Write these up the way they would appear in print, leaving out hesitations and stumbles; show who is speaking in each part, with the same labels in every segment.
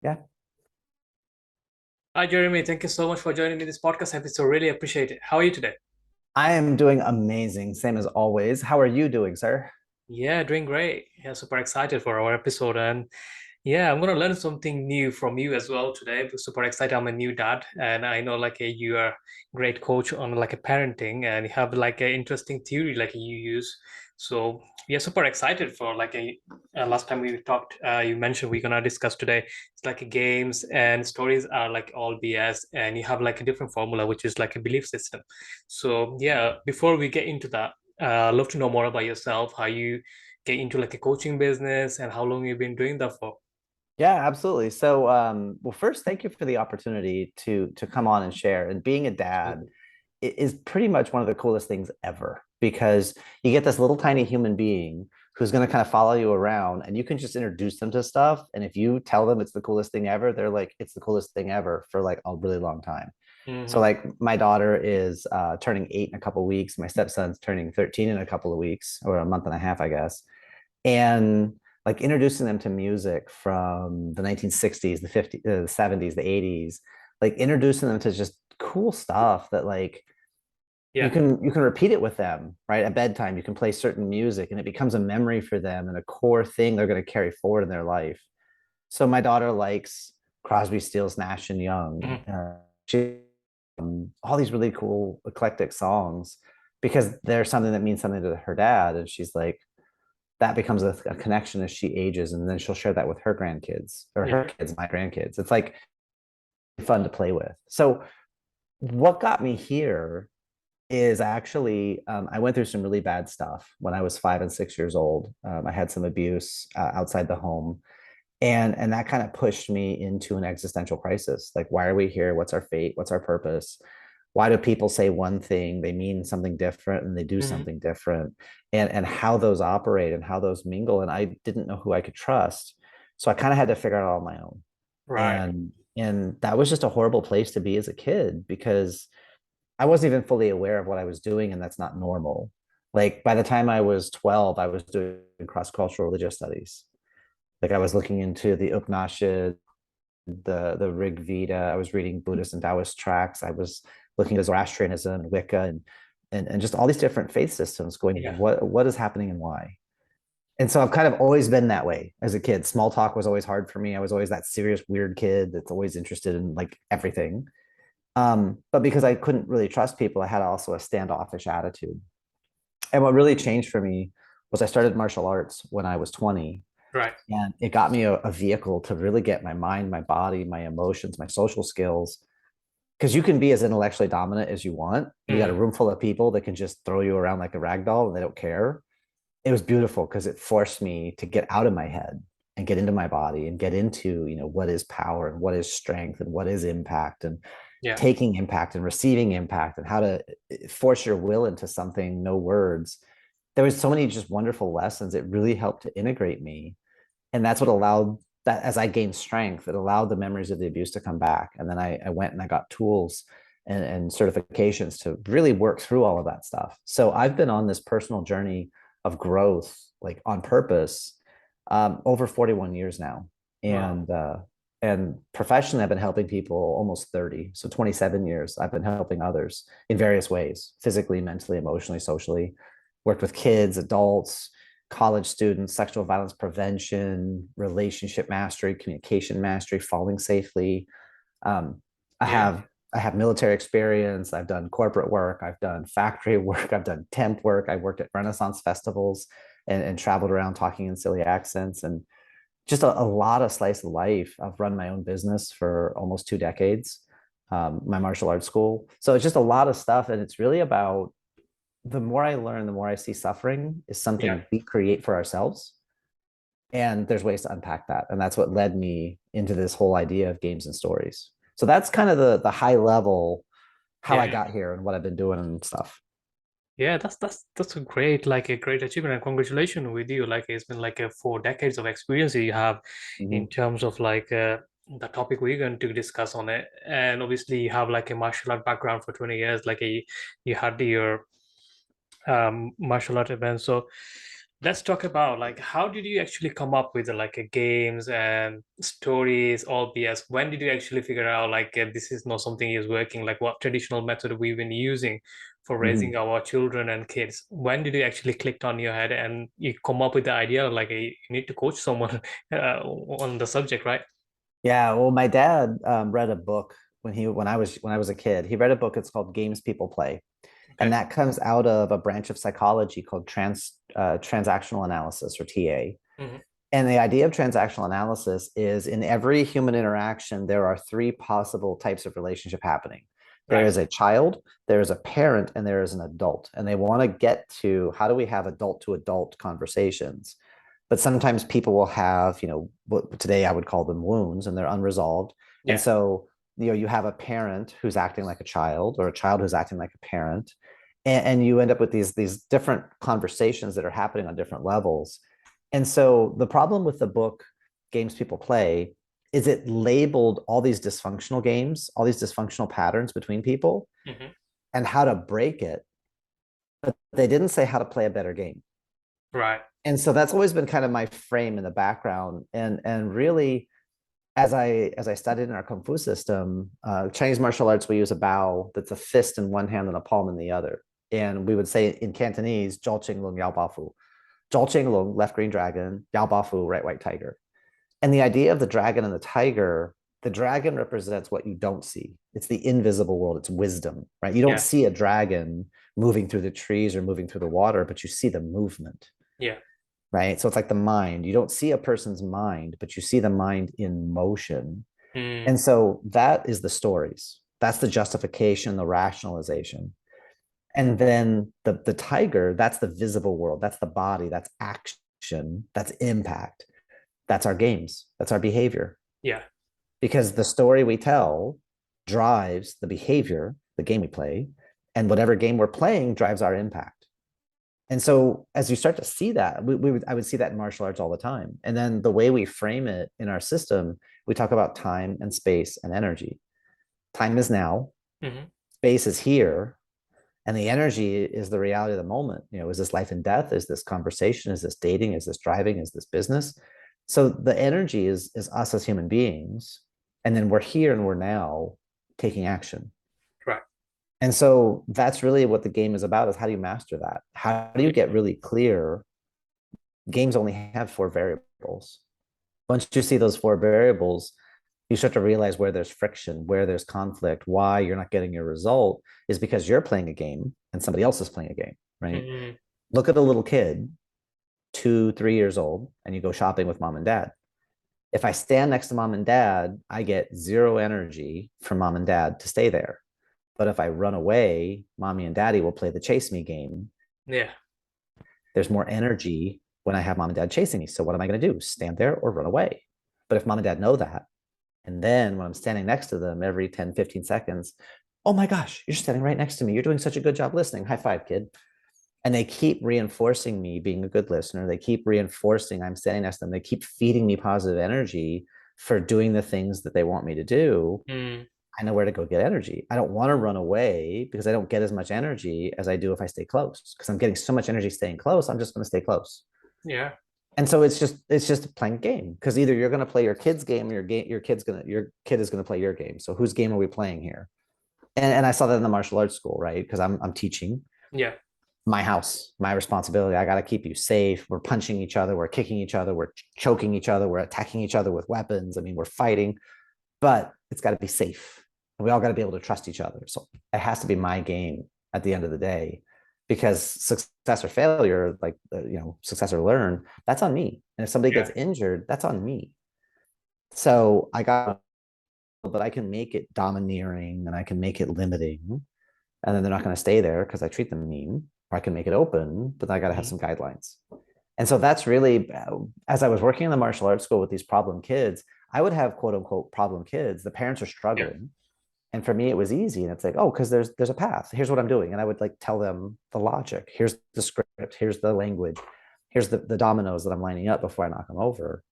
Speaker 1: Yeah,
Speaker 2: Hi, Jeremy. Thank you so much for joining me this podcast episode. Really appreciate it. How are you today?
Speaker 1: I am doing amazing, same as always. How are you doing, sir?
Speaker 2: Yeah, doing great. Yeah, super excited for our episode. And yeah, I'm gonna learn something new from you as well today. Super excited. I'm a new dad, and I know you are great coach on a parenting, and you have like an interesting theory you use. So yeah, super excited for last time we talked. You mentioned we're gonna discuss today. It's like games and stories are like all BS, and you have like a different formula, which is like a belief system. So yeah, before we get into that, I'd love to know more about yourself, how you get into like a coaching business, and how long you've been doing that for.
Speaker 1: Yeah, absolutely. So, first, thank you for the opportunity to come on and share. And being a dad is pretty much one of the coolest things ever because you get this little tiny human being who's going to kind of follow you around, and you can just introduce them to stuff. And if you tell them it's the coolest thing ever, they're like, it's the coolest thing ever for like a really long time. So,
Speaker 2: Hmm.
Speaker 1: like, my daughter is turning 8 in a couple of weeks. My stepson's turning 13 in a couple of weeks, or a month and a half, I guess. And like introducing them to music from the 1960s, the 50s, the 70s, the 80s, like introducing them to just cool stuff that like you
Speaker 2: Yeah,
Speaker 1: can you can repeat it with them, right? At bedtime, you can play certain music and it becomes a memory for them and a core thing they're going to carry forward in their life. So my daughter likes Crosby, Stills, Nash and Young.
Speaker 2: hmm,
Speaker 1: She all these really cool eclectic songs because there's something that means something to her dad, and she's like, that becomes a connection as she ages, and then she'll share that with her grandkids or her
Speaker 2: yeah,
Speaker 1: kids, my grandkids. It's like fun to play with. So what got me here is actually I went through some really bad stuff when I was 5 and 6 years old. I had some abuse outside the home, and that kind of pushed me into an existential crisis. Like, why are we here? What's our fate? What's our purpose? Why do people say one thing, they mean something different, and they do
Speaker 2: hmm,
Speaker 1: something different? And how those operate and how those mingle. And I didn't know who I could trust. So I kind of had to figure it out on my own.
Speaker 2: right.
Speaker 1: And that was just a horrible place to be as a kid because I wasn't even fully aware of what I was doing, and that's not normal. Like by the time I was 12, I was doing cross-cultural religious studies. Like I was looking into the Upanishad, the Rig Veda. I was reading Buddhist and Taoist tracts. I was looking at Zoroastrianism and Wicca and just all these different faith systems going,
Speaker 2: Yeah,
Speaker 1: what is happening and why? And so I've kind of always been that way as a kid. Small talk was always hard for me. I was always that serious, weird kid that's always interested in like everything. But because I couldn't really trust people, I had also a standoffish attitude. And what really changed for me was I started martial arts when I was 20,
Speaker 2: right.
Speaker 1: and it got me a vehicle to really get my mind, my body, my emotions, my social skills. Because you can be as intellectually dominant as you want. You got a
Speaker 2: Hmm.
Speaker 1: room full of people that can just throw you around like a rag doll and they don't care. It was beautiful because it forced me to get out of my head and get into my body and get into, what is power and what is strength and what is impact and
Speaker 2: Yeah,
Speaker 1: taking impact and receiving impact and how to force your will into something, no words. There was so many just wonderful lessons. It really helped to integrate me, and that's what allowed that. As I gained strength, it allowed the memories of the abuse to come back, and then I went and I got tools and certifications to really work through all of that stuff. So I've been on this personal journey of growth, like on purpose, over 41 years now.
Speaker 2: wow.
Speaker 1: And professionally, I've been helping people almost 30. So 27 years, I've been helping others in various ways, physically, mentally, emotionally, socially. Worked with kids, adults, college students, sexual violence prevention, relationship mastery, communication mastery, falling safely. Um, I
Speaker 2: Yeah,
Speaker 1: have I have military experience. I've done corporate work. I've done factory work. I've done temp work. I worked at Renaissance festivals and traveled around talking in silly accents and just a lot of slice of life. I've run my own business for almost 2 decades, my martial arts school. So it's just a lot of stuff. And it's really about the more I learn, the more I see suffering is
Speaker 2: yeah.
Speaker 1: something we create for ourselves. And there's ways to unpack that. And that's what led me into this whole idea of games and stories. So that's kind of the high level how I
Speaker 2: Yeah,
Speaker 1: got here and what I've been doing and stuff.
Speaker 2: yeah. That's a great a great achievement, and congratulations with you. Like it's been 4 decades of experience you have in
Speaker 1: Mhm.
Speaker 2: terms of the topic we're going to discuss on it. And obviously you have like a martial art background for 20 years. You had your martial art event. So let's talk about like how did you actually come up with like a games and stories, all BS? When did you actually figure out like this is not something is working? Like what traditional method we've been using for raising
Speaker 1: Mhm.
Speaker 2: our children and kids? When did you actually clicked on your head and you come up with the idea like you need to coach someone on the subject, right?
Speaker 1: Yeah, well, my dad read a book when I was a kid. He read a book. It's called Games People Play, and
Speaker 2: Okay.
Speaker 1: that comes out of a branch of psychology called transactional analysis, or TA.
Speaker 2: Hmm.
Speaker 1: And the idea of transactional analysis is in every human interaction, there are three possible types of relationship happening. There
Speaker 2: Right.
Speaker 1: is a child, there is a parent, and there is an adult. And they want to get to how do we have adult to adult conversations? But sometimes people will have, what today I would call them wounds, and they're unresolved. And
Speaker 2: Yeah.
Speaker 1: so, you have a parent who's acting like a child, or a child who's acting like a parent, and you end up with these different conversations that are happening on different levels. And so the problem with the book Games People Play is it labeled all these dysfunctional games, all these dysfunctional patterns between people,
Speaker 2: Hmm.
Speaker 1: and how to break it, but they didn't say how to play a better game.
Speaker 2: Right.
Speaker 1: And so that's always been kind of my frame in the background. And really, as I studied in our kung fu system, Chinese martial arts, we use a bao that's a fist in one hand and a palm in the other. And we would say in Cantonese, Zhao Qing Lung Yao Ba Fu. Zhao Qing Lung, left green dragon, Yao Ba Fu, right white tiger. And the idea of the dragon and the dragon represents what you don't see. It's the invisible world, it's wisdom, right? You don't
Speaker 2: Yeah.
Speaker 1: see a dragon moving through the trees or moving through the water, but you see the movement,
Speaker 2: Yeah.
Speaker 1: right? So it's like the mind. You don't see a person's mind, but you see the mind in motion.
Speaker 2: Mm.
Speaker 1: And so that is the stories. That's the justification, the rationalization. And then the tiger, that's the visible world. That's the body, that's action, that's impact. That's our games. That's our behavior.
Speaker 2: Yeah.
Speaker 1: Because the story we tell drives the behavior, the game we play, and whatever game we're playing drives our impact. And so as you start to see that, I would see that in martial arts all the time. And then the way we frame it in our system, we talk about time and space and energy. Time is now,
Speaker 2: Hmm.
Speaker 1: space is here, and the energy is the reality of the moment. Is this life and death? Is this conversation? Is this dating? Is this driving? Is this business? So the energy is us as human beings, and then we're here and we're now taking action.
Speaker 2: Right.
Speaker 1: And so that's really what the game is about: is how do you master that? How do you get really clear? Games only have four variables. Once you see those four variables, you start to realize where there's friction, where there's conflict, why you're not getting your result is because you're playing a game and somebody else is playing a game, right?
Speaker 2: Hmm.
Speaker 1: Look at a little kid, 2, 3 years old, and you go shopping with mom and dad. If I stand next to mom and dad, I get zero energy from mom and dad to stay there. But if I run away, mommy and daddy will play the chase me game.
Speaker 2: Yeah.
Speaker 1: There's more energy when I have mom and dad chasing me. So what am I going to do? Stand there or run away? But if mom and dad know that, and then when I'm standing next to them every 10, 15 seconds, oh my gosh, you're standing right next to me. You're doing such a good job listening. High five, kid. And they keep reinforcing me being a good listener. They keep reinforcing I'm standing next to them. They keep feeding me positive energy for doing the things that they want me to do.
Speaker 2: Mm.
Speaker 1: I know where to go get energy. I don't want to run away because I don't get as much energy as I do if I stay close. Because I'm getting so much energy staying close, I'm just going to stay close.
Speaker 2: Yeah.
Speaker 1: And so it's just playing a game, because either you're going to play your kid's game, or your kid is going to play your game. So whose game are we playing here? And I saw that in the martial arts school, right? Because I'm teaching
Speaker 2: Yeah.
Speaker 1: my house, my responsibility. I got to keep you safe. We're punching each other, we're kicking each other, we're choking each other, we're attacking each other with weapons. I mean, we're fighting, but it's got to be safe. And we all got to be able to trust each other. So it has to be my game at the end of the day, because success or failure, like, success or learn, that's on me. And if somebody
Speaker 2: Yeah.
Speaker 1: gets injured, that's on me. So I got, but I can make it domineering and I can make it limiting. And then they're not going to stay there because I treat them mean. Or I can make it open, but I got to have
Speaker 2: Hmm.
Speaker 1: some guidelines. And so that's really, as I was working in the martial arts school with these problem kids, I would have quote unquote problem kids. The parents are
Speaker 2: Yeah.
Speaker 1: struggling. And for me, it was easy. And it's like, oh, because there's a path. Here's what I'm doing. And I would like tell them the logic. Here's the script. Here's the language. Here's the dominoes that I'm lining up before I knock them over.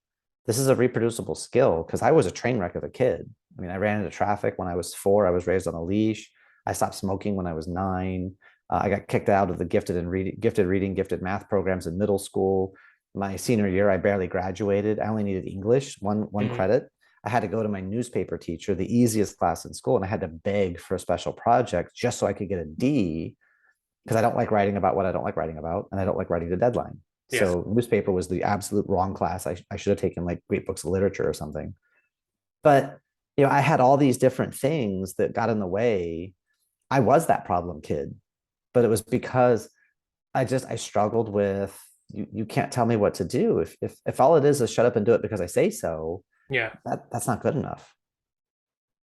Speaker 1: This is a reproducible skill, because I was a train wreck of a kid. I mean, I ran into traffic when I was 4. I was raised on a leash. I stopped smoking when I was 9. I got kicked out of the gifted reading, gifted math programs in middle school. My senior year, I barely graduated. I only needed English, one
Speaker 2: Hmm.
Speaker 1: credit. I had to go to my newspaper teacher, the easiest class in school, and I had to beg for a special project just so I could get a D, because I don't like writing about what I don't like writing about, and I don't like writing the deadline.
Speaker 2: Yes.
Speaker 1: So newspaper was the absolute wrong class. I should have taken like great books of literature or something. But I had all these different things that got in the way. I was that problem kid, but it was because I struggled with, you can't tell me what to do. If all it is shut up and do it because I say so,
Speaker 2: Yeah.
Speaker 1: that's not good enough.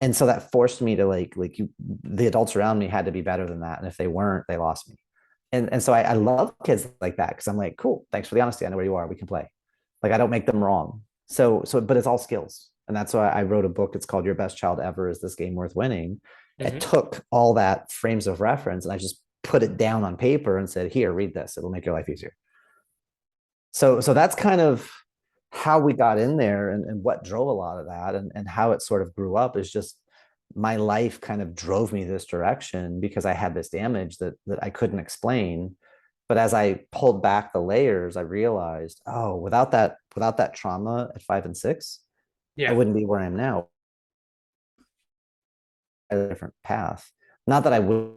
Speaker 1: And so that forced me to the adults around me had to be better than that. And if they weren't, they lost me. And so I love kids like that, because I'm like, cool, thanks for the honesty. I know where you are. We can play. Like, I don't make them wrong. But it's all skills. And that's why I wrote a book. It's called Your Best Child Ever, Is This Game Worth Winning? I
Speaker 2: Hmm.
Speaker 1: took all that frames of reference and I just put it down on paper and said, here, read this. It'll make your life easier. So that's kind of how we got in there, and what drove a lot of that, and how it sort of grew up is just my life kind of drove me this direction because I had this damage that I couldn't explain. But as I pulled back the layers, I realized, oh, without that trauma at 5 and 6, I
Speaker 2: Yeah.
Speaker 1: wouldn't be where I am now. A different path. Not that I would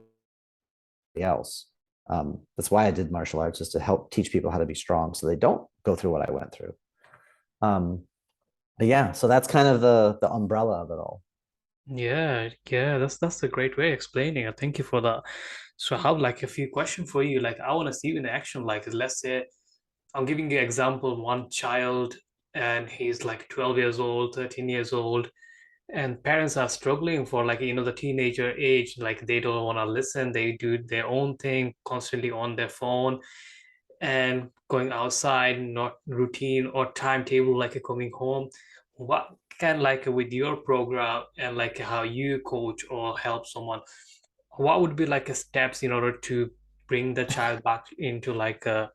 Speaker 1: be else. That's why I did martial arts, is to help teach people how to be strong so they don't go through what I went through. Um, but yeah, so that's kind of the umbrella of it all.
Speaker 2: Yeah, yeah, that's a great way of explaining it. Thank you for that. So I have like a few questions for you. Like I want to see you in action. Like let's say I'm giving you example, one child and he's like 12 years old, 13 years old, and parents are struggling for like the teenager age. Like they don't want to listen, they do their own thing, constantly on their phone and going outside, not routine or timetable, like coming home. What can, like with your program and like how you coach or help someone, what would be like a steps in order to bring the child back into like the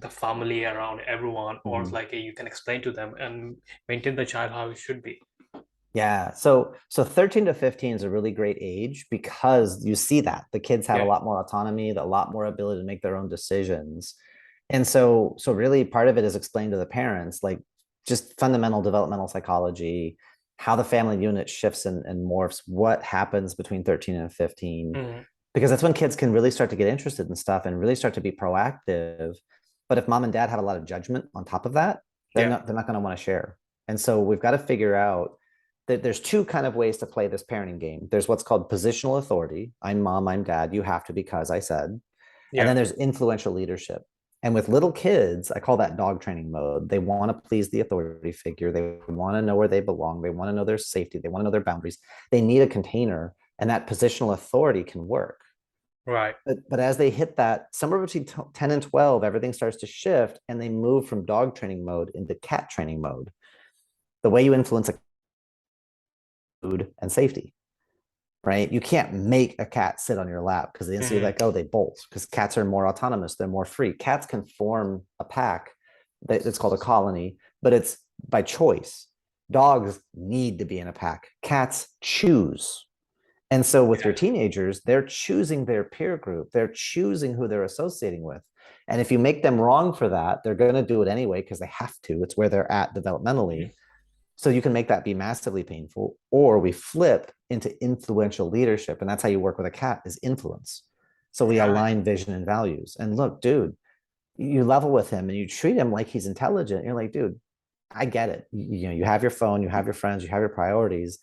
Speaker 2: family around everyone, or
Speaker 1: Mhm.
Speaker 2: like you can explain to them and maintain the child how it should be?
Speaker 1: Yeah. So 13 to 15 is a really great age, because you see that the kids have a
Speaker 2: Yeah.
Speaker 1: lot more autonomy, a lot more ability to make their own decisions. And so really part of it is explained to the parents, like just fundamental developmental psychology, how the family unit shifts and morphs, what happens between 13 and 15,
Speaker 2: Hmm.
Speaker 1: because that's when kids can really start to get interested in stuff and really start to be proactive. But if mom and dad have a lot of judgment on top of that,
Speaker 2: Yeah.
Speaker 1: they're not going to want to share. And so we've got to figure out that there's two kind of ways to play this parenting game. There's what's called positional authority. I'm mom, I'm dad, you have to because I said. And
Speaker 2: Yeah.
Speaker 1: then there's influential leadership. And with little kids, I call that dog training mode. They want to please the authority figure. They want to know where they belong. They want to know their safety. They want to know their boundaries. They need a container, and that positional authority can work.
Speaker 2: Right.
Speaker 1: But as they hit that somewhere between 10 and 12, everything starts to shift and they move from dog training mode into cat training mode. The way you influence a food and safety, right? You can't make a cat sit on your lap because the instant you
Speaker 2: Hmm.
Speaker 1: let go, they bolt, because cats are more autonomous. They're more free. Cats can form a pack. It's called a colony, but it's by choice. Dogs need to be in a pack. Cats choose. And so with your
Speaker 2: Yeah.
Speaker 1: teenagers, they're choosing their peer group. They're choosing who they're associating with. And if you make them wrong for that, they're going to do it anyway because they have to. It's where they're at developmentally. So you can make that be massively painful, or we flip into influential leadership. And that's how you work with a cat, is influence. So we
Speaker 2: Right.
Speaker 1: align vision and values. And look, dude, you level with him and you treat him like he's intelligent. You're like, dude, I get it. You have your phone, you have your friends, you have your priorities.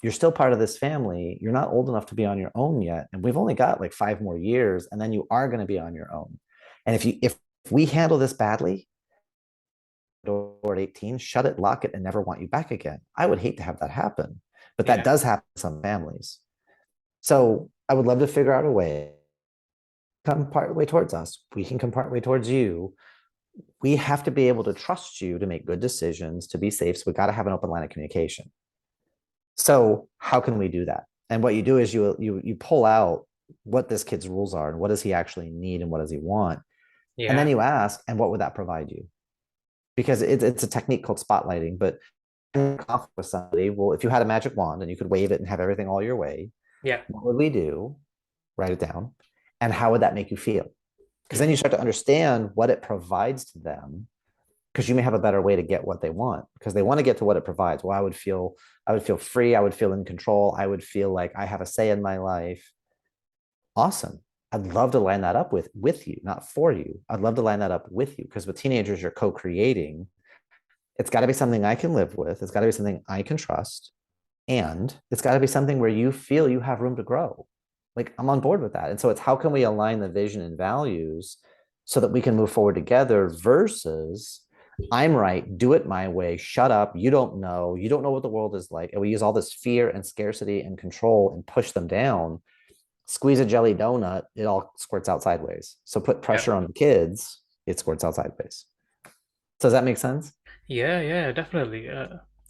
Speaker 1: You're still part of this family. You're not old enough to be on your own yet. And we've only got like 5 more years, and then you are going to be on your own. And if we handle this badly, door at 18, shut it, lock it, and never want you back again. I would hate to have that happen, but that
Speaker 2: Yeah.
Speaker 1: does happen in some families. So I would love to figure out a way, come part way towards us. We can come part way towards you. We have to be able to trust you to make good decisions, to be safe. So we got to have an open line of communication. So how can we do that? And what you do is you pull out what this kid's rules are and what does he actually need and what does he want, and then
Speaker 2: Yeah.
Speaker 1: you ask, and what would that provide you? Because it's a technique called spotlighting. But conflict with somebody, well, if you had a magic wand and you could wave it and have everything all your way,
Speaker 2: Yeah.
Speaker 1: what would we do? Write it down. And how would that make you feel? Because then you
Speaker 2: Mhm.
Speaker 1: start to understand what it provides to them, because you may have a better way to get what they want, because they want to get to what it provides. Well, I would feel free, I would feel in control, I would feel like I have a say in my life. Awesome. I'd love to line that up with you, not for you. I'd love to line that up with you, because with teenagers you're co-creating. It's got to be something I can live with. It's got to be something I can trust. And it's got to be something where you feel you have room to grow. Like, I'm on board with that. And so it's, how can we align the vision and values so that we can move forward together versus I'm right, do it my way, shut up, you don't know what the world is like. And we use all this fear and scarcity and control and push them down. Squeeze a jelly donut, it all squirts out sideways. So put
Speaker 2: Yeah.
Speaker 1: pressure on the kids, it squirts out sideways. So does that make sense?
Speaker 2: Yeah, yeah, definitely.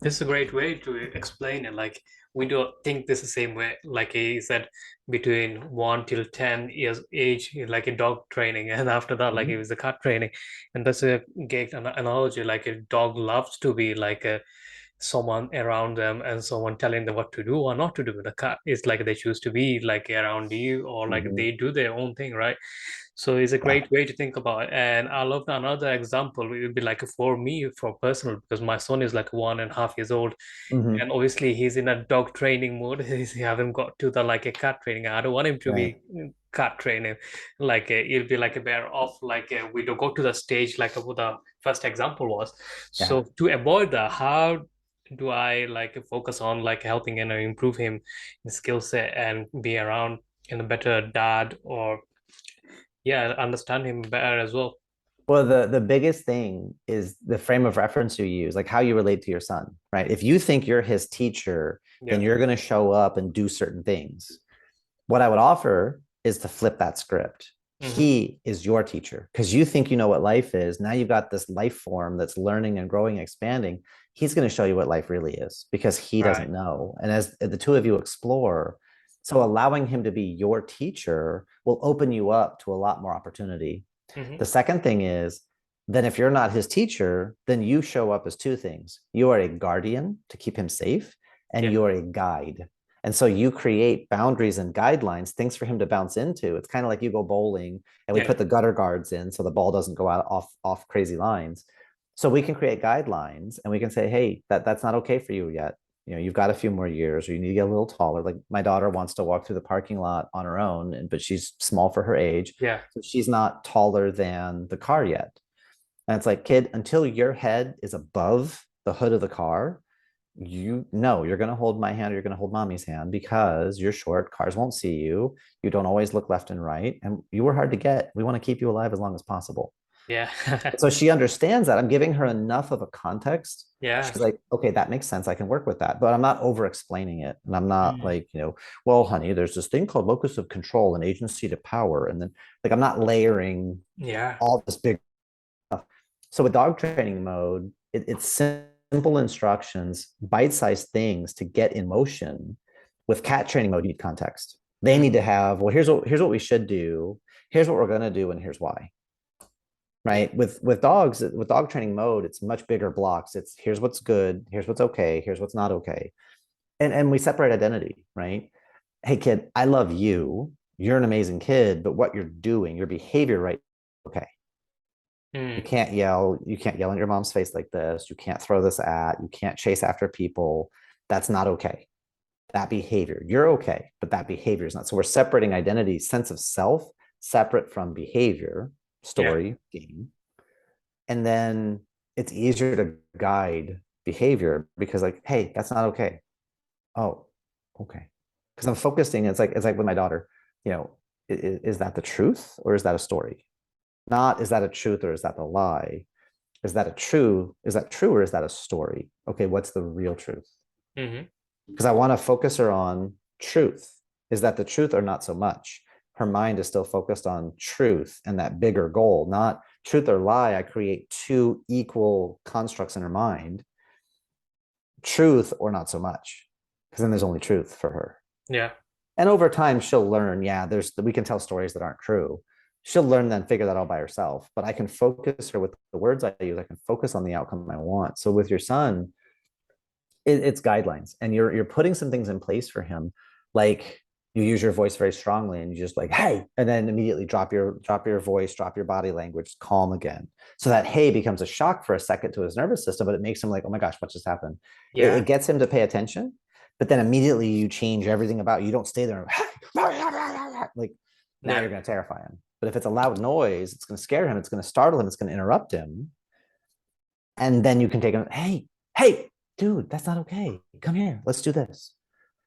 Speaker 2: This is a great way to explain it. Like we don't think this the same way. Like he said, between 1 till 10 years age, like a dog training, and after that, like it
Speaker 1: Mhm.
Speaker 2: was the cat training. And that's a great analogy. Like a dog loves to be like a someone around them and someone telling them what to do or not to do. The cat is like they choose to be like around you or like
Speaker 1: Mhm.
Speaker 2: they do their own thing, right? So it's a
Speaker 1: Yeah.
Speaker 2: great way to think about it. And I love another example. It would be like for me, for personal, because my son is like 1.5 years old,
Speaker 1: Mhm.
Speaker 2: and obviously he's in a dog training mode. He haven't got to the like a cat training. I don't want him to
Speaker 1: Right.
Speaker 2: be cat training. Like it'll be like a bear off. Like we don't go to the stage like what the first example was.
Speaker 1: Yeah.
Speaker 2: So to avoid that, how do I like focus on like helping and improve him in skill set and be around in a better dad or yeah, understand him better as well.
Speaker 1: Well, the biggest thing is the frame of reference you use, like how you relate to your son, right? If you think you're his teacher, then
Speaker 2: Yeah.
Speaker 1: you're going to show up and do certain things. What I would offer is to flip that script.
Speaker 2: Hmm.
Speaker 1: He is your teacher because you think you know what life is. Now you've got this life form that's learning and growing, and expanding. He's going to show you what life really is because he
Speaker 2: Right.
Speaker 1: doesn't know. And as the two of you explore, so allowing him to be your teacher will open you up to a lot more opportunity.
Speaker 2: Hmm.
Speaker 1: The second thing is, then if you're not his teacher, then you show up as two things. You are a guardian to keep him safe, and
Speaker 2: Yeah.
Speaker 1: you're a guide. And so you create boundaries and guidelines, things for him to bounce into. It's kind of like you go bowling and we
Speaker 2: Yeah.
Speaker 1: put the gutter guards in so the ball doesn't go out off crazy lines. So we can create guidelines and we can say, hey, that's not okay for you yet. You know, you've got a few more years, or you need to get a little taller. Like my daughter wants to walk through the parking lot on her own, but she's small for her age.
Speaker 2: Yeah.
Speaker 1: So she's not taller than the car yet. And it's like, kid, until your head is above the hood of the car, you know you're going to hold my hand, or you're going to hold mommy's hand, because you're short, cars won't see you, you don't always look left and right, and you were hard to get. We want to keep you alive as long as possible.
Speaker 2: Yeah.
Speaker 1: So she understands that. I'm giving her enough of a context.
Speaker 2: Yeah.
Speaker 1: She's like, okay, that makes sense, I can work with that, but I'm not over explaining it, and I'm not
Speaker 2: Mm.
Speaker 1: like, well, honey, there's this thing called locus of control and agency to power, and then like I'm not layering
Speaker 2: Yeah.
Speaker 1: all this big. So with dog training mode, it's simple instructions, bite-sized things to get in motion. With cat training mode, you need context. They
Speaker 2: Mm.
Speaker 1: need to have, well, here's what we should do, here's what we're gonna do, and here's why.
Speaker 2: Yeah.
Speaker 1: Right? With dogs, with dog training mode, it's much bigger blocks. It's here's what's good, here's what's okay, here's what's not okay. And we separate identity, right? Hey kid, I love you. You're an amazing kid, but what you're doing, your behavior, right? Okay.
Speaker 2: Mm.
Speaker 1: You can't yell in your mom's face like this, you can't throw this at, you can't chase after people. That's not okay. That behavior, you're okay, but that behavior is not. So we're separating identity, sense of self, separate from behavior,
Speaker 2: Yeah.
Speaker 1: story, game. And then it's easier to guide behavior because, like, hey, that's not okay. Oh, okay. Because I'm focusing, it's like with my daughter, you know, is that the truth or is that a story? Not is that a truth or is that the lie? Is that true or is that a story? Okay, what's the real truth?
Speaker 2: Hmm.
Speaker 1: Because I want to focus her on truth. Is that the truth or not so much? Her mind is still focused on truth and that bigger goal, not truth or lie. I create two equal constructs in her mind, truth or not so much, because then there's only truth for her.
Speaker 2: Yeah.
Speaker 1: And over time, she'll learn, yeah, we can tell stories that aren't true. She'll learn, then figure that out by herself. But I can focus her with the words I use. I can focus on the outcome I want. So with your son, it's guidelines, and you're putting some things in place for him, like You use your voice very strongly and you just like, hey, and then immediately drop your voice, drop your body language, calm again. So that hey becomes a shock for a second to his nervous system, but it makes him like, oh my gosh, what just happened? It
Speaker 2: Yeah.
Speaker 1: gets him to pay attention, but then immediately you change everything about you. You don't stay there like now
Speaker 2: Yeah.
Speaker 1: you're going to terrify him. But if it's a loud noise, it's going to scare him, it's going to startle him, it's going to interrupt him. And then you can take him, hey, dude, that's not okay. Come here, let's do this.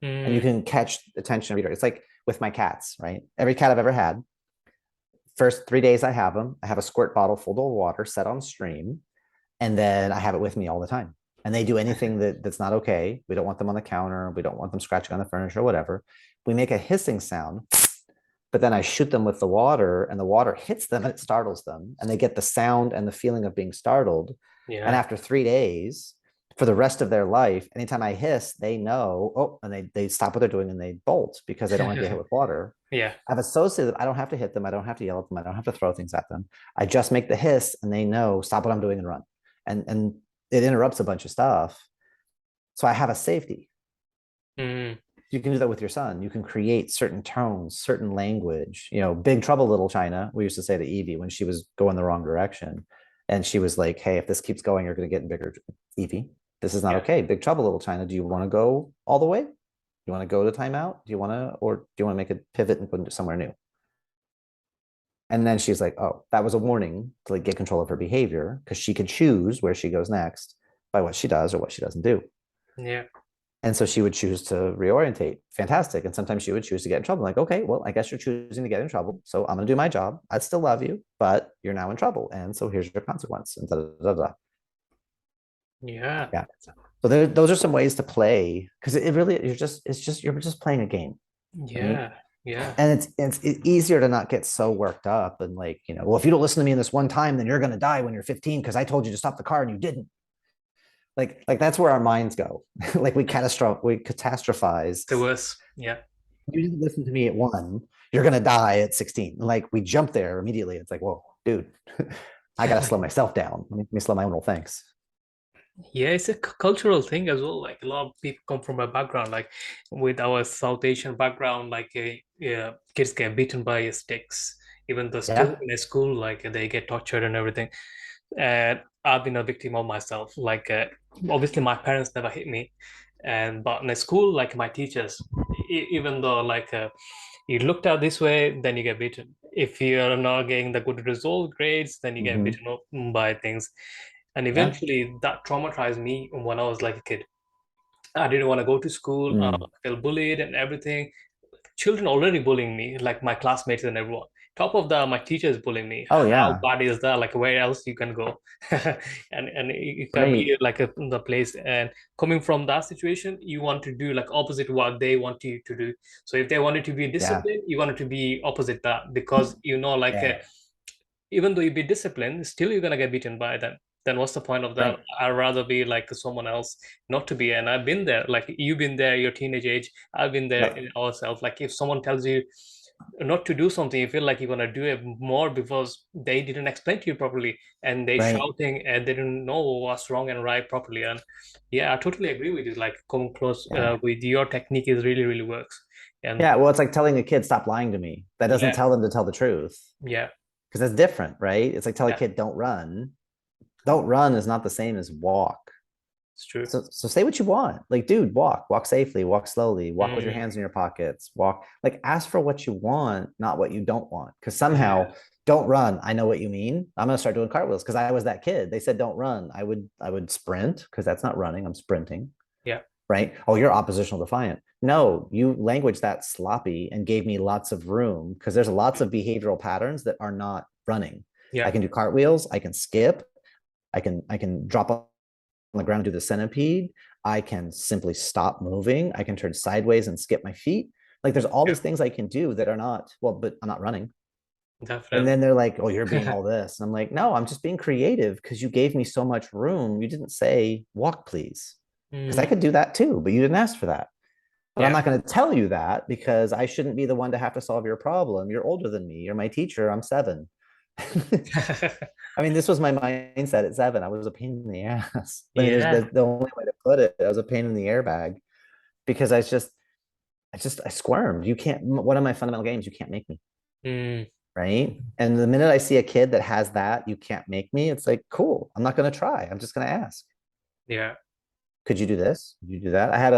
Speaker 1: And you
Speaker 2: Mm.
Speaker 1: can catch the attention of reader. It's like with my cats, right? Every cat I've ever had, first 3 days I have them, I have a squirt bottle full of water set on stream, and then I have it with me all the time. And they do anything that's not okay. We don't want them on the counter. We don't want them scratching on the furniture, whatever. We make a hissing sound, but then I shoot them with the water, and the water hits them and it startles them. And they get the sound and the feeling of being startled. And
Speaker 2: Yeah.
Speaker 1: after 3 days, for the rest of their life, anytime I hiss, they know, oh, and they stop what they're doing and they bolt because they don't want to get hit with water.
Speaker 2: Yeah.
Speaker 1: I've associated, I don't have to hit them. I don't have to yell at them. I don't have to throw things at them. I just make the hiss and they know, stop what I'm doing and run. And it interrupts a bunch of stuff. So I have a safety.
Speaker 2: Mm.
Speaker 1: You can do that with your son. You can create certain tones, certain language. Big trouble, little China. We used to say to Evie when she was going the wrong direction. And she was like, hey, if this keeps going, you're going to get in bigger. Evie, this is not
Speaker 2: Yeah.
Speaker 1: okay. Big trouble, little China. Do you want to go all the way? You want to go to timeout? Or do you want to make a pivot and put it somewhere new? And then she's like, oh, that was a warning to like get control of her behavior because she could choose where she goes next by what she does or what she doesn't do.
Speaker 2: Yeah.
Speaker 1: And so she would choose to reorientate. Fantastic. And sometimes she would choose to get in trouble. Like, okay, well, I guess you're choosing to get in trouble. So I'm going to do my job. I still love you, but you're now in trouble. And so here's your consequence. And da, da, da, da.
Speaker 2: Yeah.
Speaker 1: Yeah. So those are some ways to play because it really, you're just playing a game, right?
Speaker 2: Yeah. Yeah.
Speaker 1: And it's easier to not get so worked up and like, well, if you don't listen to me in this one time, then you're going to die when you're 15 because I told you to stop the car and you didn't. Like that's where our minds go. Like we catastrophize.
Speaker 2: The worst. Yeah.
Speaker 1: You didn't listen to me at 1, you're gonna die at 16. Like we jump there immediately. It's like, whoa, dude, I gotta slow myself down. Let me slow my own roll. Thanks.
Speaker 2: Yeah, it's a cultural thing as well. Like a lot of people come from a background, like with our South Asian background, like yeah, kids get beaten by sticks, even though still
Speaker 1: Yeah.
Speaker 2: in a school, like they get tortured and everything. And I've been a victim of myself. Like obviously my parents never hit me, and but in a school, like my teachers, even though like you looked at this way, then you get beaten. If you're not getting the good result grades, then you get
Speaker 1: Hmm.
Speaker 2: beaten up by things. And
Speaker 1: Yeah.
Speaker 2: eventually that traumatized me when I was like a kid. I didn't want to go to school.
Speaker 1: Mm.
Speaker 2: I felt bullied and everything. Children already bullying me, like my classmates and everyone. Top of that, my teachers bullying me.
Speaker 1: Oh
Speaker 2: How
Speaker 1: yeah.
Speaker 2: bad is that? Like where else you can go? And you can
Speaker 1: Right.
Speaker 2: be like in the place. And coming from that situation, you want to do like opposite what they want you to do. So if they wanted to be
Speaker 1: Yeah.
Speaker 2: disciplined, you wanted to be opposite that because like
Speaker 1: Yeah.
Speaker 2: even though you be disciplined, still you're gonna get beaten by them. Then what's the point of that?
Speaker 1: Right.
Speaker 2: I'd rather be like someone else, not to be. And I've been there. Like you've been there, your teenage age. I've been there
Speaker 1: Yep.
Speaker 2: in ourselves. Like if someone tells you not to do something, you feel like you're gonna do it more because they didn't explain to you properly, and they
Speaker 1: Right.
Speaker 2: shouting and they didn't know what's wrong and right properly. And yeah, I totally agree with you. Like coming close
Speaker 1: Yeah.
Speaker 2: with your technique is really really works. And
Speaker 1: Yeah. Well, it's like telling a kid stop lying to me. That doesn't
Speaker 2: yeah,
Speaker 1: tell them to tell the truth
Speaker 2: yeah,
Speaker 1: because that's different, right? It's like tell a
Speaker 2: yeah,
Speaker 1: kid don't run. Don't run is not the same as walk.
Speaker 2: it's true.
Speaker 1: So say what you want. Like, dude, walk safely, walk slowly, walk with your
Speaker 2: Mm.
Speaker 1: hands in your pockets, walk, like ask for what you want, not what you don't want. Because
Speaker 2: Yeah,
Speaker 1: somehow don't run. I know what you mean. I'm gonna start doing cartwheels because I was that kid. They said don't run. I would sprint because that's not running. I'm sprinting.
Speaker 2: yeah,
Speaker 1: Right. Oh, you're oppositional defiant. No, you language that sloppy and gave me lots of room because there's lots of behavioral patterns that are not running. I
Speaker 2: yeah.
Speaker 1: can do cartwheels, I can skip, I can drop on the ground and do the centipede. I can simply stop moving. I can turn sideways and skip my feet. Like there's all
Speaker 2: Yeah,
Speaker 1: these things I can do that are not, well, but I'm not running. And
Speaker 2: definitely.
Speaker 1: then they're like, oh, you're being all this. And I'm like, no, I'm just being creative because you gave me so much room. You didn't say walk, please. Because I
Speaker 2: Mm,
Speaker 1: could do that too, but you didn't ask for that. But I'm
Speaker 2: yeah.
Speaker 1: not going to tell you that because I shouldn't be the one to have to solve your problem. You're older than me. You're my teacher. I'm 7. I mean, this was my mindset at 7. I was a pain in the ass. I mean, there's
Speaker 2: Yeah,
Speaker 1: the only way to put it. I was a pain in the airbag because I just I squirmed. You can't, one of my fundamental games, you can't make me.
Speaker 2: Mm,
Speaker 1: Right. And the minute I see a kid that has that, you can't make me, it's like, cool. I'm not going to try. I'm just going to ask,
Speaker 2: yeah.
Speaker 1: could you do this? Could you do that? I had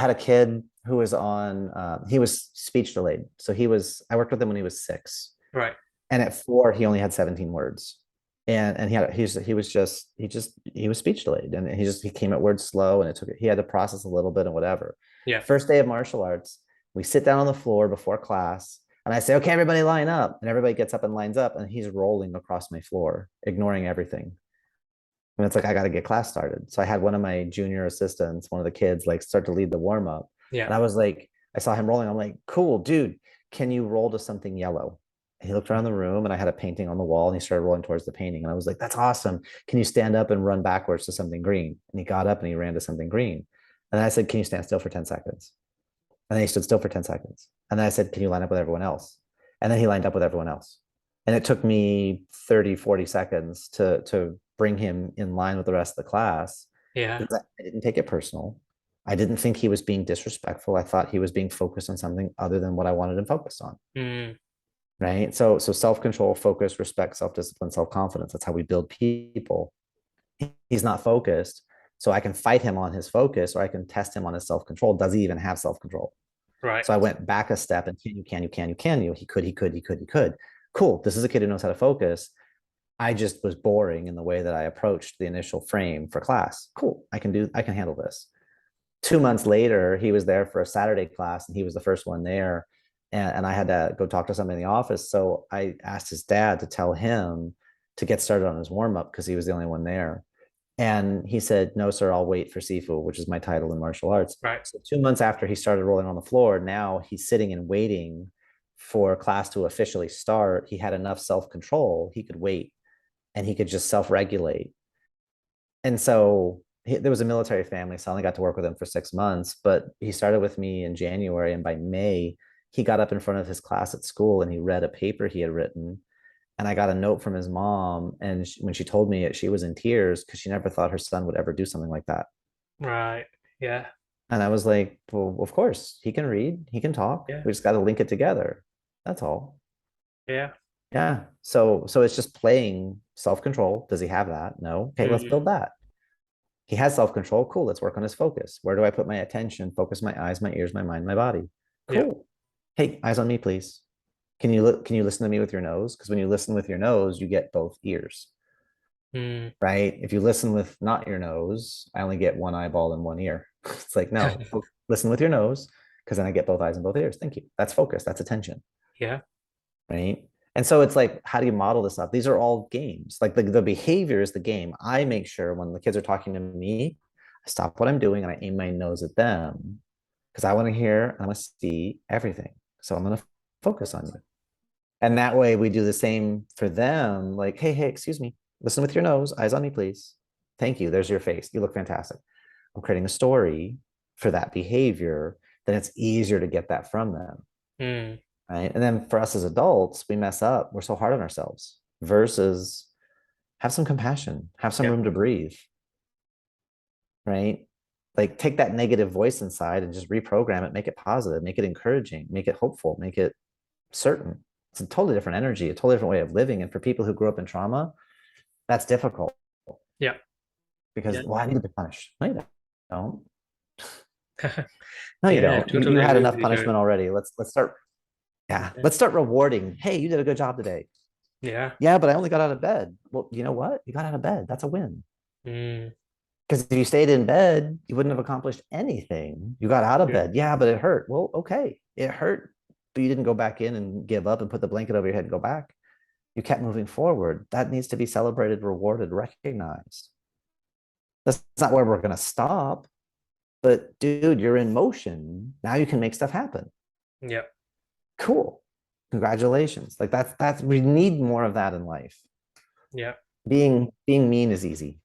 Speaker 1: a kid who was on, he was speech delayed. So I worked with him when he was 6.
Speaker 2: Right.
Speaker 1: And at 4, he only had 17 words. And he was speech delayed, and he came at words slow, and he had to process a little bit and whatever.
Speaker 2: Yeah.
Speaker 1: First day of martial arts, we sit down on the floor before class, and I say, okay, everybody line up. And everybody gets up and lines up, and he's rolling across my floor, ignoring everything. And it's like, I got to get class started. So I had one of my junior assistants, one of the kids, like start to lead the warm up.
Speaker 2: Yeah.
Speaker 1: And I was like, I saw him rolling. I'm like, cool, dude, can you roll to something yellow? And he looked around the room, and I had a painting on the wall, and he started rolling towards the painting. And I was like, that's awesome. Can you stand up and run backwards to something green? And he got up and he ran to something green. And I said, can you stand still for 10 seconds? And then he stood still for 10 seconds. And then I said, can you line up with everyone else? And then he lined up with everyone else. And it took me 30, 40 seconds to bring him in line with the rest of the class.
Speaker 2: Yeah.
Speaker 1: I didn't take it personal. I didn't think he was being disrespectful. I thought he was being focused on something other than what I wanted him focused on.
Speaker 2: Mm,
Speaker 1: Right. So self-control, focus, respect, self-discipline, self-confidence. That's how we build people. He's not focused. So I can fight him on his focus, or I can test him on his self-control. Does he even have self-control?
Speaker 2: right.
Speaker 1: So I went back a step, and can you? He could. Cool. This is a kid who knows how to focus. I just was boring in the way that I approached the initial frame for class. Cool. I can handle this. 2 months later, he was there for a Saturday class, and he was the first one there. And I had to go talk to somebody in the office. So I asked his dad to tell him to get started on his warm up because he was the only one there. And he said, no, sir, I'll wait for Sifu, which is my title in martial arts.
Speaker 2: Right.
Speaker 1: So 2 months after he started rolling on the floor, now he's sitting and waiting for class to officially start. He had enough self-control. He could wait, and he could just self-regulate. And so there was a military family, so I only got to work with him for 6 months, but he started with me in January. And by May, he got up in front of his class at school and he read a paper he had written. And I got a note from his mom. And when she told me it, she was in tears because she never thought her son would ever do something like that.
Speaker 2: Right. Yeah.
Speaker 1: And I was like, well, of course, he can read, he can talk.
Speaker 2: Yeah.
Speaker 1: We just got to link it together. That's all.
Speaker 2: Yeah.
Speaker 1: Yeah. So it's just playing self-control. Does he have that? No. Okay, let's build
Speaker 2: Mm,
Speaker 1: that. He has self-control. Cool. Let's work on his focus. Where do I put my attention? Focus my eyes, my ears, my mind, my body.
Speaker 2: yeah.
Speaker 1: Cool. Hey, eyes on me, please. Can you listen to me with your nose? Because when you listen with your nose, you get both ears,
Speaker 2: Mm.
Speaker 1: right? If you listen with not your nose, I only get one eyeball and one ear. It's like, no, listen with your nose, because then I get both eyes and both ears. Thank you. That's focus. That's attention,
Speaker 2: Yeah.
Speaker 1: right? And so it's like, how do you model this up? These are all games. Like the behavior is the game. I make sure when the kids are talking to me, I stop what I'm doing and I aim my nose at them because I want to hear and I want to see everything. So I'm going to focus on you. And that way we do the same for them. Like, hey, excuse me. Listen with your nose. Eyes on me, please. Thank you. There's your face. You look fantastic. I'm creating a story for that behavior. Then it's easier to get that from them.
Speaker 2: Mm.
Speaker 1: Right. And then for us as adults, we mess up. We're so hard on ourselves versus have some compassion, have some
Speaker 2: Yeah.
Speaker 1: room to breathe. Right. Like take that negative voice inside and just reprogram it, make it positive, make it encouraging, make it hopeful, make it certain. It's a totally different energy, a totally different way of living. And for people who grew up in trauma, that's difficult
Speaker 2: Yeah.
Speaker 1: because,
Speaker 2: Yeah.
Speaker 1: well, I need to be punished. No, you don't. No, you
Speaker 2: Yeah. I
Speaker 1: don't. You
Speaker 2: totally
Speaker 1: had
Speaker 2: agree with
Speaker 1: enough
Speaker 2: you, Jeremy.
Speaker 1: punishment already. Let's start. Yeah.
Speaker 2: Yeah.
Speaker 1: Let's start rewarding. Hey, you did a good job today.
Speaker 2: Yeah.
Speaker 1: Yeah, but I only got out of bed. Well, you know what? You got out of bed. That's a win.
Speaker 2: Mm.
Speaker 1: Because if you stayed in bed, you wouldn't have accomplished anything. You got out of
Speaker 2: Yeah.
Speaker 1: bed. Yeah, but it hurt. Well, okay. It hurt, but you didn't go back in and give up and put the blanket over your head and go back. You kept moving forward. That needs to be celebrated, rewarded, recognized. That's not where we're going to stop. But dude, you're in motion. Now you can make stuff happen.
Speaker 2: Yeah.
Speaker 1: Cool. Congratulations. Like that's we need more of that in life.
Speaker 2: Yeah.
Speaker 1: Being mean is easy.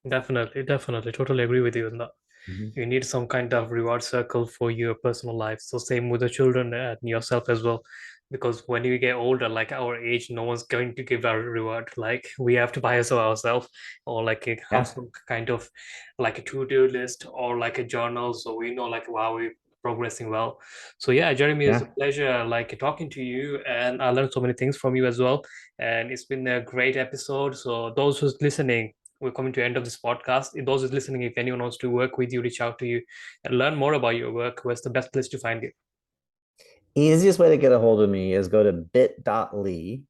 Speaker 2: Definitely. Definitely. Totally agree with you on that.
Speaker 1: Mhm.
Speaker 2: You need some kind of reward circle for your personal life. So same with the children and yourself as well. Because when you get older, like our age, no one's going to give our reward. Like we have to buy it ourselves, or like have
Speaker 1: Yeah.
Speaker 2: some kind of like a to-do list or like a journal. So we know like wow, progressing well. So yeah, Jeremy, it's a
Speaker 1: Yeah.
Speaker 2: pleasure like talking to you, and I learned so many things from you as well. And it's been a great episode. So those who's listening, we're coming to the end of this podcast. Those who's listening, if anyone wants to work with you, reach out to you and learn more about your work. Where's the best place to find you?
Speaker 1: Easiest way to get a hold of me is go to bit.ly/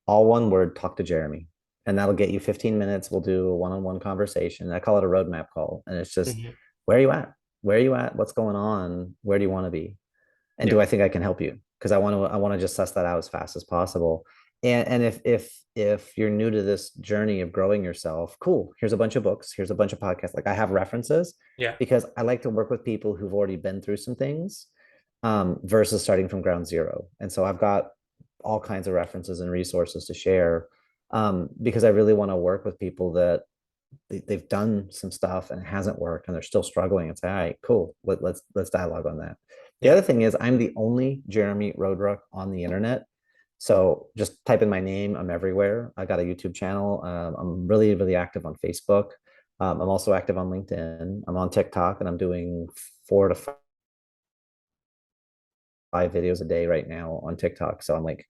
Speaker 1: all one word, talk to Jeremy. And that'll get you 15 minutes. We'll do a one-on-one conversation. I call it a roadmap call. And it's just,
Speaker 2: Mhm.
Speaker 1: where are you at? Where are you at? What's going on? Where do you want to be? And
Speaker 2: Yeah,
Speaker 1: do I think I can help you? Because I want to just suss that out as fast as possible. And if you're new to this journey of growing yourself, cool. Here's a bunch of books. Here's a bunch of podcasts. Like I have references
Speaker 2: yeah,
Speaker 1: because I like to work with people who've already been through some things versus starting from ground zero. And so I've got all kinds of references and resources to share because I really want to work with people that they've done some stuff and it hasn't worked and they're still struggling and say, all right, cool, let's dialogue on that. The
Speaker 2: yeah.
Speaker 1: other thing is I'm the only Jeremy Roadruck on the internet. So just type in my name. I'm everywhere. I got a YouTube channel. I'm really, really active on Facebook. I'm also active on LinkedIn. I'm on TikTok and I'm doing 4 to 5 videos a day right now on TikTok. So I'm like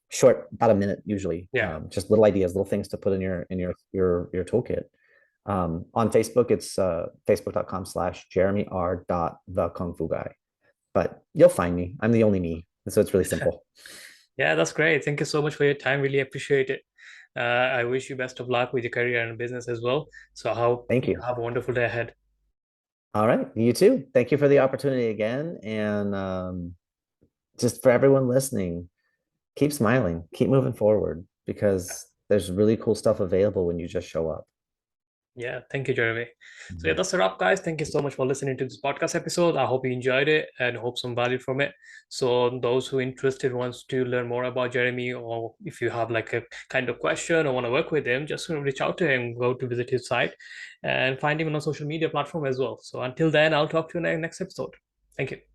Speaker 1: short, about a minute usually.
Speaker 2: Yeah.
Speaker 1: Just little ideas, little things to put in your toolkit. On Facebook, it's facebook.com/Jeremy R. The Kung Fu Guy. But you'll find me. I'm the only me. So it's really simple.
Speaker 2: Yeah, that's great. Thank you so much for your time. Really appreciate it. I wish you best of luck with your career and business as well. So I hope
Speaker 1: Thank
Speaker 2: you
Speaker 1: you.
Speaker 2: have a wonderful day ahead.
Speaker 1: All right. You too. Thank you for the opportunity again. And just for everyone listening, keep smiling, keep moving forward because there's really cool stuff available when you just show up.
Speaker 2: Yeah, thank you, Jeremy. So yeah,
Speaker 1: Mhm.
Speaker 2: that's a wrap, guys. Thank you so much for listening to this podcast episode. I hope you enjoyed it and hope some value from it. So those who interested wants to learn more about Jeremy, or if you have like a kind of question or want to work with him, just reach out to him, go to visit his site and find him on a social media platform as well. So until then, I'll talk to you in the next episode. Thank you.